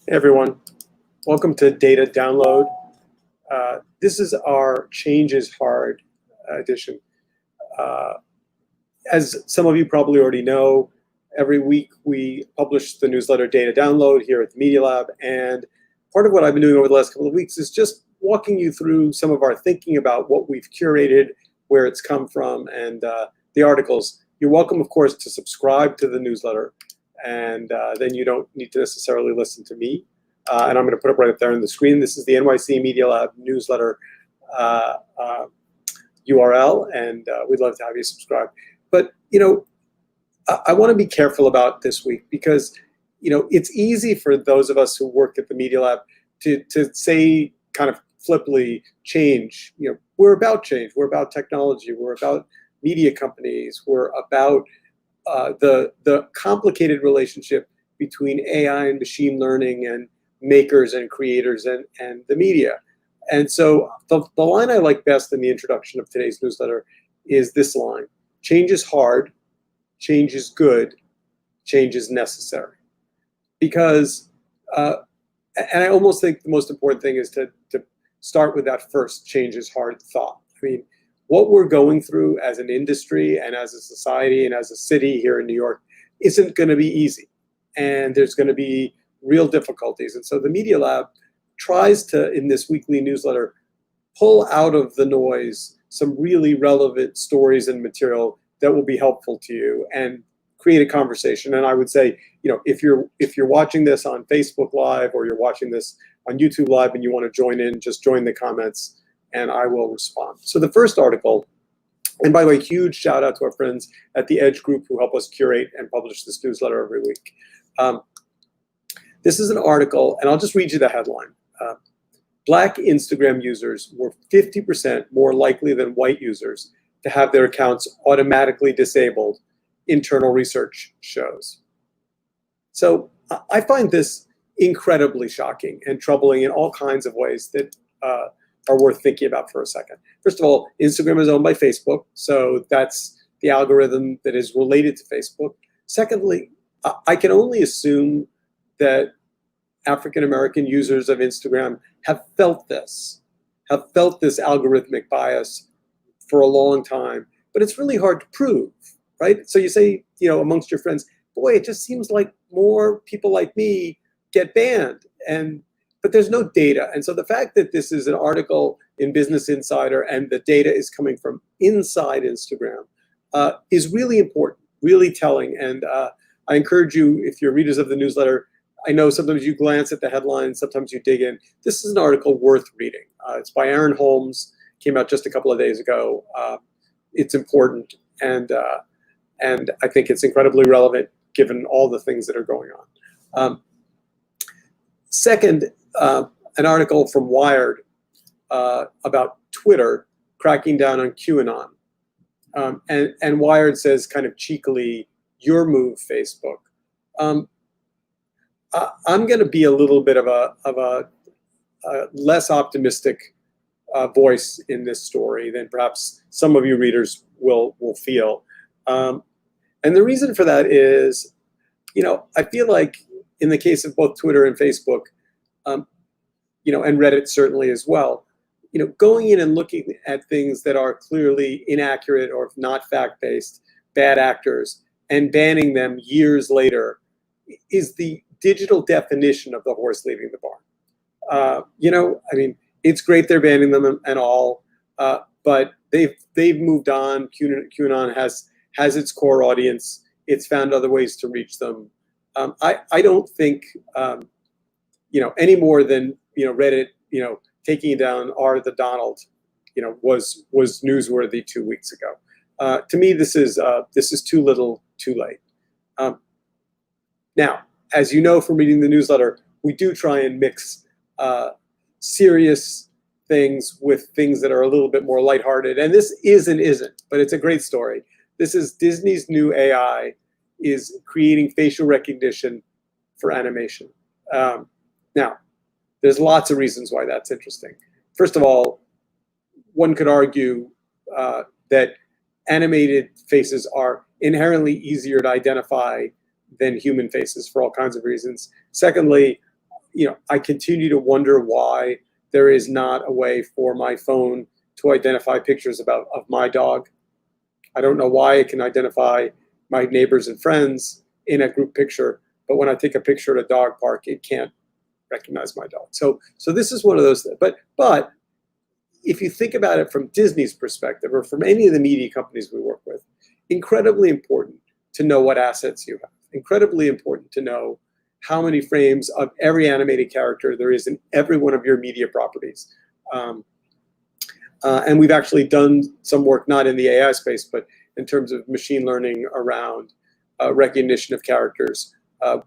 Hey everyone, welcome to Data Download. This is our Change is Hard edition. As some of you probably already know, every week we publish the newsletter Data Download here at the Media Lab, and part of what I've been doing over the last couple of weeks is just walking you through some of our thinking about what we've curated, where it's come from, and the articles. You're welcome, of course, to subscribe to the newsletter, and then you don't need to necessarily listen to me. And I'm going to put up right up there on the screen. This is the NYC Media Lab newsletter URL, and we'd love to have you subscribe. But, I want to be careful about this week because, it's easy for those of us who work at the Media Lab to say kind of flippantly, change. We're about change. We're about technology. We're about media companies. We're about the complicated relationship between AI and machine learning and makers and creators and the media. And so the line I like best in the introduction of today's newsletter is this line: change is hard, change is good, change is necessary. Because, and I almost think the most important thing is to start with that first change is hard thought. I mean, what we're going through as an industry and as a society and as a city here in New York isn't going to be easy. And there's going to be real difficulties. And so the Media Lab tries to, in this weekly newsletter, pull out of the noise some really relevant stories and material that will be helpful to you and create a conversation. And I would say, if you're watching this on Facebook Live or you're watching this on YouTube Live and you want to join in, just join the comments and I will respond. So the first article, and by the way, huge shout out to our friends at the Edge Group who help us curate and publish this newsletter every week. This is an article, and I'll just read you the headline. Black Instagram users were 50% more likely than white users to have their accounts automatically disabled, internal research shows. So I find this incredibly shocking and troubling in all kinds of ways that are worth thinking about for a second. First of all, Instagram is owned by Facebook, so that's the algorithm that is related to Facebook. Secondly, I can only assume that African-American users of Instagram have felt this algorithmic bias for a long time, but it's really hard to prove, right? So you say, amongst your friends, boy, it just seems like more people like me get banned, but there's no data. And so the fact that this is an article in Business Insider and the data is coming from inside Instagram is really important, really telling. And I encourage you, if you're readers of the newsletter, I know sometimes you glance at the headlines, sometimes you dig in. This is an article worth reading. It's by Aaron Holmes, came out just a couple of days ago. It's important, and I think it's incredibly relevant given all the things that are going on. Second, an article from Wired about Twitter cracking down on QAnon. And Wired says kind of cheekily, your move, Facebook. I'm going to be a little bit of a less optimistic voice in this story than perhaps some of you readers will feel. And the reason for that is, I feel like in the case of both Twitter and Facebook, and Reddit certainly as well, going in and looking at things that are clearly inaccurate or not fact-based, bad actors, and banning them years later is the digital definition of the horse leaving the barn. It's great they're banning them and all, but they've moved on. QAnon has its core audience. It's found other ways to reach them. I don't think any more than Reddit taking down R the Donald was newsworthy 2 weeks ago. To me, this is too little, too late. Now, as you know from reading the newsletter, we do try and mix serious things with things that are a little bit more lighthearted. And this is and isn't, but it's a great story. This is Disney's new AI is creating facial recognition for animation. Now, there's lots of reasons why that's interesting. First of all, one could argue that animated faces are inherently easier to identify than human faces for all kinds of reasons. Secondly, I continue to wonder why there is not a way for my phone to identify pictures of my dog. I don't know why it can identify my neighbors and friends in a group picture, but when I take a picture at a dog park, it can't recognize my dog. So this is one of those things. But if you think about it from Disney's perspective, or from any of the media companies we work with, incredibly important to know what assets you have. Incredibly important to know how many frames of every animated character there is in every one of your media properties. And we've actually done some work, not in the AI space, but in terms of machine learning around recognition of characters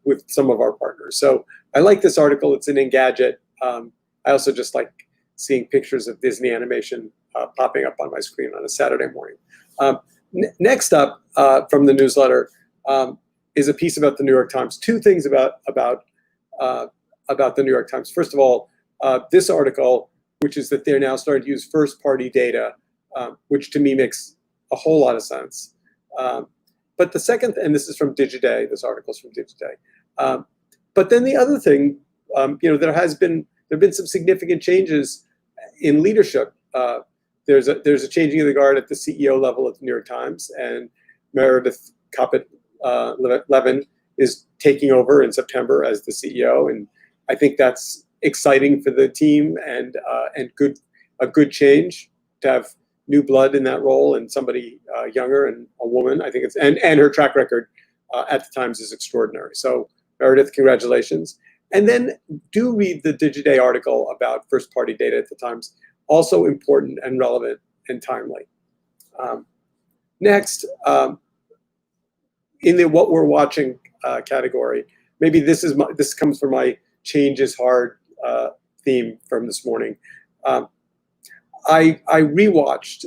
with some of our partners. So I like this article. It's in Engadget. I also just like seeing pictures of Disney animation popping up on my screen on a Saturday morning. Next up from the newsletter is a piece about the New York Times. Two things about the New York Times. First of all, this article, which is that they're now starting to use first-party data, which to me makes a whole lot of sense. But the second, and this is from Digiday, this article is from Digiday. But then the other thing, there have been some significant changes in leadership. There's a changing of the guard at the CEO level at the New York Times, and Meredith Kopit Levin is taking over in September as the CEO, and I think that's exciting for the team and a good change to have new blood in that role and somebody younger and a woman. I think it's and her track record at the Times is extraordinary. So Meredith, congratulations. And then do read the Digiday article about first-party data at the Times. Also important and relevant and timely. Next, in the what we're watching category, maybe this comes from my change is hard theme from this morning. I rewatched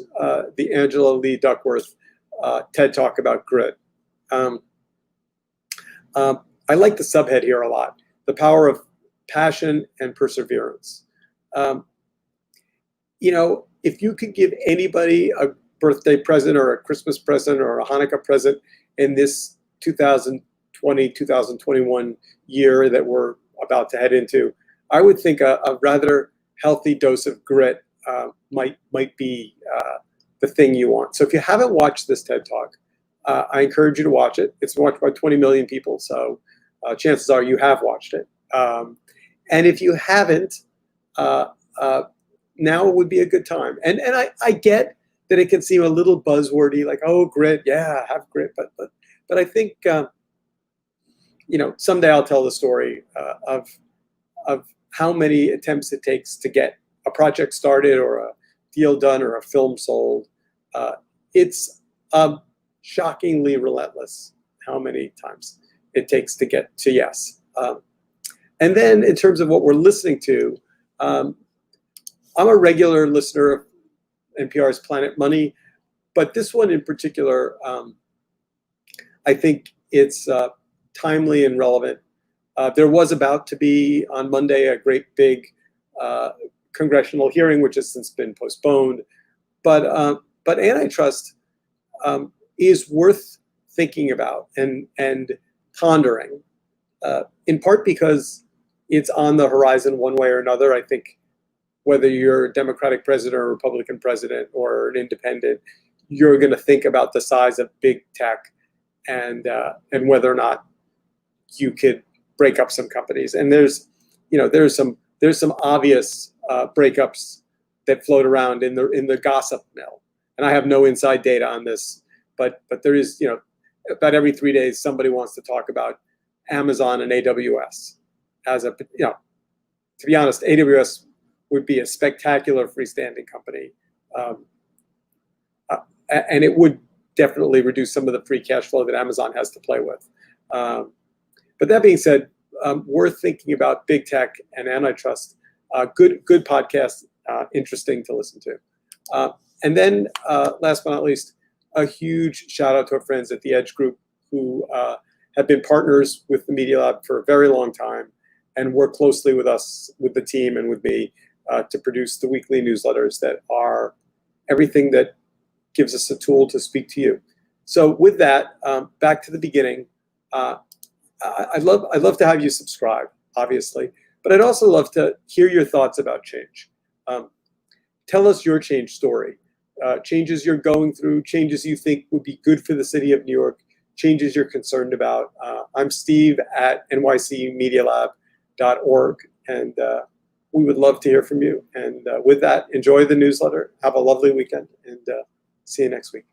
the Angela Lee Duckworth TED Talk about grit. I like the subhead here a lot. The power of passion and perseverance. If you could give anybody a birthday present or a Christmas present or a Hanukkah present in this 2020, 2021 year that we're about to head into, I would think a rather healthy dose of grit might be the thing you want. So if you haven't watched this TED Talk, I encourage you to watch it. It's watched by 20 million people, so chances are you have watched it. And if you haven't, now would be a good time. And I get that it can seem a little buzzwordy, like, oh, grit, yeah, have grit. But I think, someday I'll tell the story of how many attempts it takes to get a project started or a deal done or a film sold. It's shockingly relentless how many times it takes to get to yes. And then in terms of what we're listening to, I'm a regular listener of NPR's Planet Money, but this one in particular, I think it's timely and relevant. There was about to be on Monday a great big congressional hearing, which has since been postponed. But antitrust is worth thinking about and pondering, in part because it's on the horizon one way or another. I think whether you're a Democratic president or a Republican president or an independent, you're going to think about the size of big tech and whether or not you could break up some companies. And there's some obvious breakups that float around in the gossip mill. And I have no inside data on this, but there is, about every 3 days somebody wants to talk about Amazon and AWS as to be honest, AWS would be a spectacular freestanding company, and it would definitely reduce some of the free cash flow that Amazon has to play with. But that being said, worth thinking about big tech and antitrust. Good podcast, interesting to listen to. And then last but not least, a huge shout out to our friends at the Edge Group who have been partners with the Media Lab for a very long time and work closely with us, with the team and with me to produce the weekly newsletters that are everything that gives us a tool to speak to you. So with that, back to the beginning, I'd love to have you subscribe, obviously, But I'd also love to hear your thoughts about change. Tell us your change story. Changes you're going through, changes you think would be good for the city of New York, changes you're concerned about. I'm Steve at nycmedialab.org, and we would love to hear from you. And with that, enjoy the newsletter. Have a lovely weekend, and see you next week.